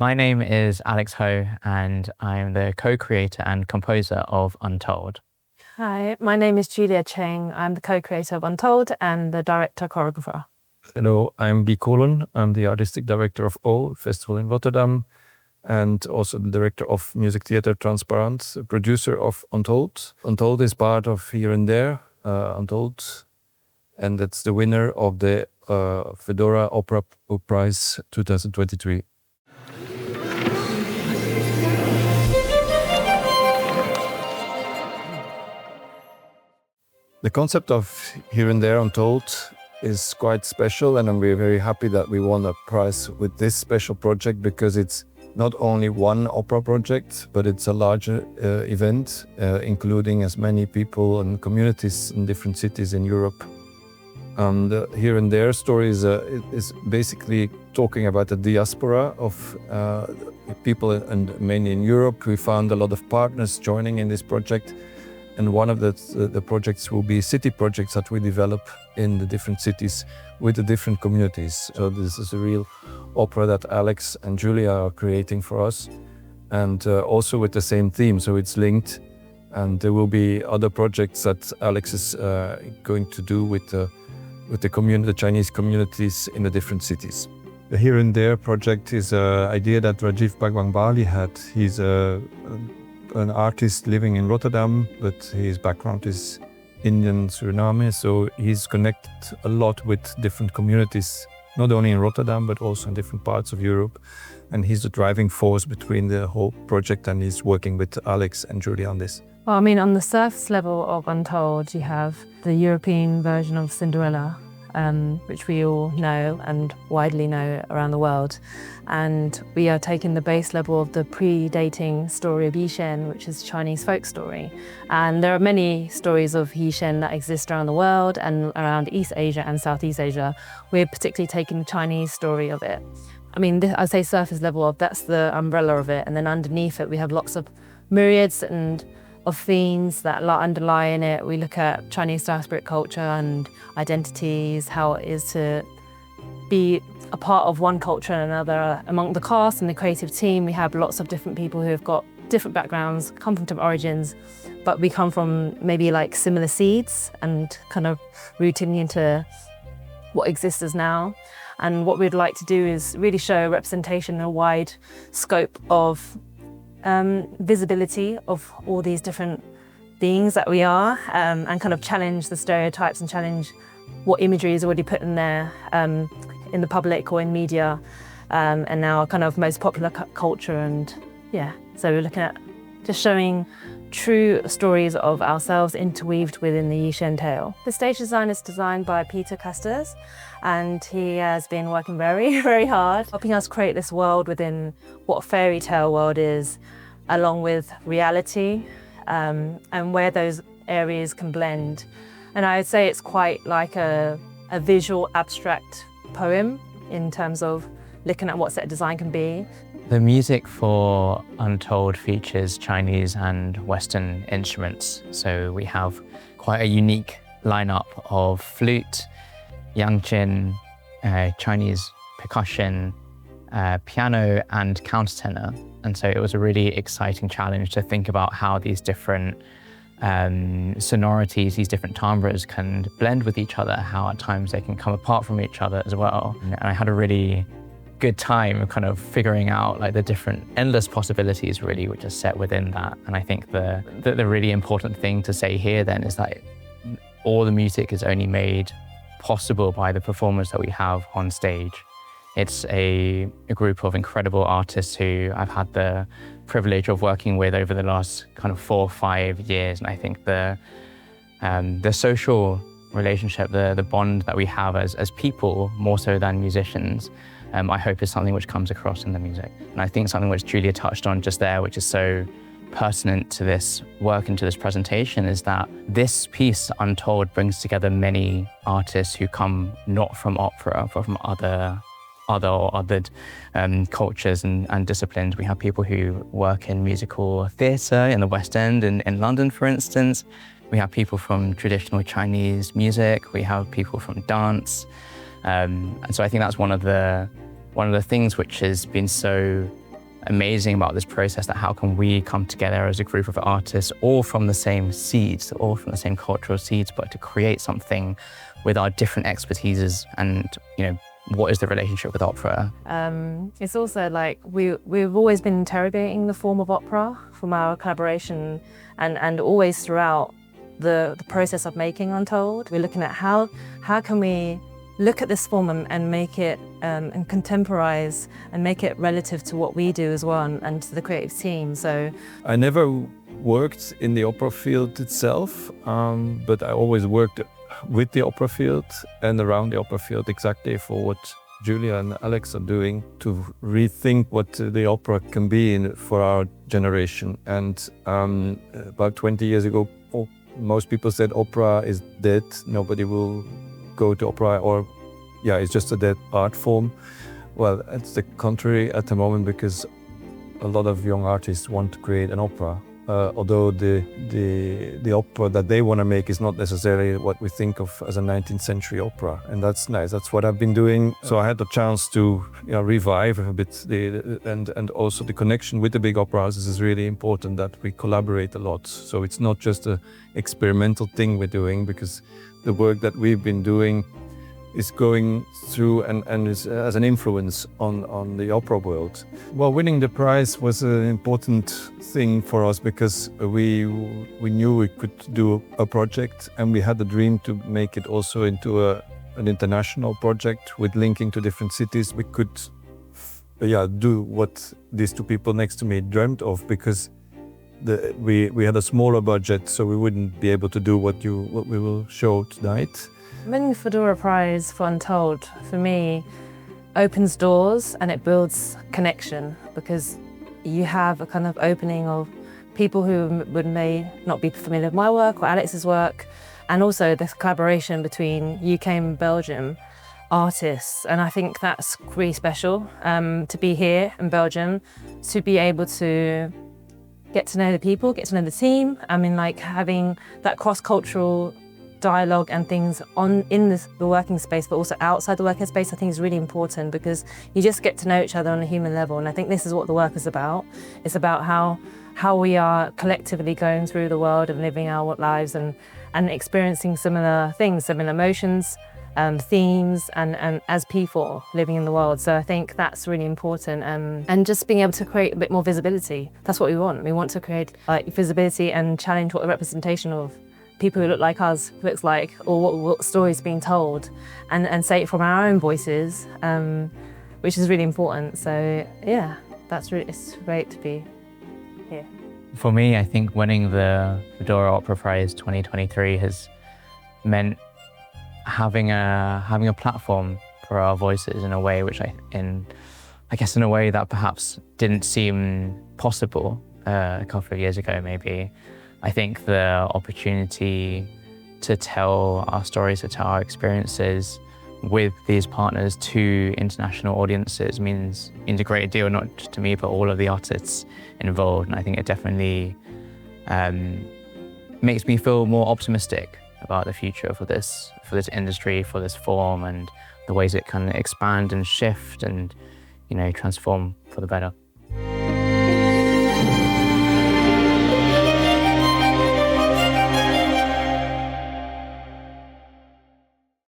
My name is Alex Ho, and I'm the co-creator and composer of Untold. Hi, my name is Cheng. I'm the co-creator of Untold and the director-choreographer. Hello, I'm Coolen. I'm the artistic director of O Festival in Rotterdam and also the director of Muziektheater Transparant, producer of Untold. Untold is part of Here and There, Untold, and that's the winner of the FEDORA Opera Prize 2023. The concept of Here and There Untold is quite special, and we're very happy that we won a prize with this special project because it's not only one opera project, but it's a larger event, including as many people and communities in different cities in Europe. The Here and There story is basically talking about the diaspora of people, and mainly in Europe. We found a lot of partners joining in this project. And one of the projects will be city projects that we develop in the different cities with the different communities. So this is a real opera that Alex and Julia are creating for us, and also with the same theme, so it's linked. And there will be other projects that Alex is going to do with the Chinese communities in the different cities. The Here and There project is an idea that Rajiv Bhagwangbali had. He's an artist living in Rotterdam, but his background is Indian, Suriname, so he's connected a lot with different communities, not only in Rotterdam, but also in different parts of Europe. And he's the driving force between the whole project, and he's working with Alex and Julie on this. Well, I mean, on the surface level of Untold, you have the European version of Cinderella, which we all know and widely know around the world. And we are taking the base level of the predating story of Yishen, which is Chinese folk story. And there are many stories of Yishen that exist around the world and around East Asia and Southeast Asia. We're particularly taking the Chinese story of it. I mean, I say surface level of, that's the umbrella of it. And then underneath it, we have lots of myriads of themes that underlie in it. We look at Chinese diasporic culture and identities, how it is to be a part of one culture and another. Among the cast and the creative team, we have lots of different people who have got different backgrounds, come from different origins, but we come from maybe like similar seeds and kind of rooting into what exists as now. And what we'd like to do is really show representation in a wide scope of visibility of all these different beings that we are, and kind of challenge the stereotypes and challenge what imagery is already put in there in the public or in media, and now kind of most popular culture. And yeah, so we're looking at just showing true stories of ourselves interweaved within the Yishen tale. The stage design is designed by Peter Custis, and he has been working very, very hard, helping us create this world within what a fairy tale world is, along with reality, and where those areas can blend. And I would say it's quite like a visual abstract poem in terms of looking at what set design can be. The music for Untold features Chinese and Western instruments. So we have quite a unique lineup of flute, yangqin, Chinese percussion, piano and countertenor. And so it was a really exciting challenge to think about how these different sonorities, these different timbres can blend with each other, how at times they can come apart from each other as well. And I had a really good time kind of figuring out like the different endless possibilities really which are set within that. And I think the really important thing to say here then is that all the music is only made possible by the performers that we have on stage. It's a group of incredible artists who I've had the privilege of working with over the last kind of 4 or 5 years. And I think the social relationship, the bond that we have as people, more so than musicians, I hope is something which comes across in the music. And I think something which Julia touched on just there, which is so pertinent to this work and to this presentation, is that this piece, Untold, brings together many artists who come not from opera, but from other cultures and disciplines. We have people who work in musical theatre in the West End in London, for instance. We have people from traditional Chinese music. We have people from dance. And so I think that's one of the things which has been so amazing about this process, that how can we come together as a group of artists, all from the same seeds, all from the same cultural seeds, but to create something with our different expertises and, you know, what is the relationship with opera? It's also like we've always been interrogating the form of opera from our collaboration and always throughout the process of making Untold. We're looking at how can we look at this form and make it and contemporize and make it relative to what we do as well and to the creative team. So I never worked in the opera field itself, but I always worked with the opera field and around the opera field exactly for what Julia and Alex are doing to rethink what the opera can be for our generation. And about 20 years ago, most people said opera is dead, nobody will go to opera, or yeah, it's just a dead art form. Well, it's the contrary at the moment, because a lot of young artists want to create an opera. Although the opera that they want to make is not necessarily what we think of as a 19th century opera, and that's nice. That's what I've been doing. So I had the chance to revive a bit and also the connection with the big opera houses is really important, that we collaborate a lot. So it's not just an experimental thing we're doing, because the work that we've been doing is going through and is as an influence on the opera world. Well, winning the prize was an important thing for us, because we knew we could do a project, and we had the dream to make it also into an international project with linking to different cities. We could do what these two people next to me dreamt of, because we had a smaller budget, so we wouldn't be able to do what we will show tonight. Winning the FEDORA Prize for Untold, for me, opens doors and it builds connection, because you have a kind of opening of people who may not be familiar with my work or Alex's work, and also this collaboration between UK and Belgium artists. And I think that's really special to be here in Belgium, to be able to get to know the people, get to know the team. I mean, like having that cross-cultural dialogue and things in the working space, but also outside the working space, I think is really important, because you just get to know each other on a human level. And I think this is what the work is about. It's about how we are collectively going through the world and living our lives and experiencing similar things, similar emotions, themes, and as people living in the world. So I think that's really important, and just being able to create a bit more visibility. That's what we want. We want to create like visibility and challenge what the representation of people who look like us looks like, or what stories being told, and say it from our own voices, which is really important. So yeah, it's great to be here. For me, I think winning the FEDORA Opera Prize 2023 has meant having a platform for our voices in a way which I guess in a way that perhaps didn't seem possible a couple of years ago, maybe. I think the opportunity to tell our stories, to tell our experiences with these partners to international audiences means a great deal, not just to me, but all of the artists involved. And I think it definitely makes me feel more optimistic about the future for this industry, for this form, and the ways it can expand and shift and, transform for the better.